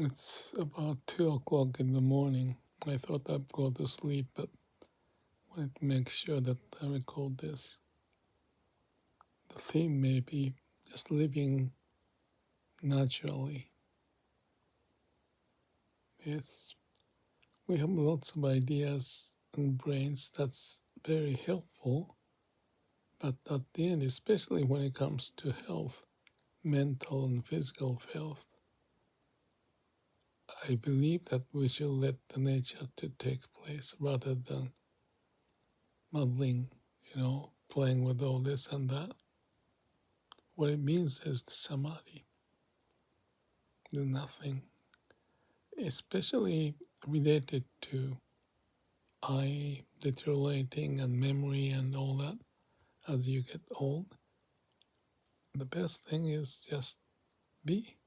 It's about 2 o'clock in the morning. I thought I'd go to sleep, but wanted to make sure that I record this. The theme may be just living naturally. Yes, we have lots of ideas and brains that's very helpful, but at the end, especially when it comes to health, mental and physical health, I believe that we should let the nature to take place rather than muddling, playing with all this and that. What it means is the samadhi, do nothing, especially related to eye deteriorating and memory and all that as you get old. The best thing is just be.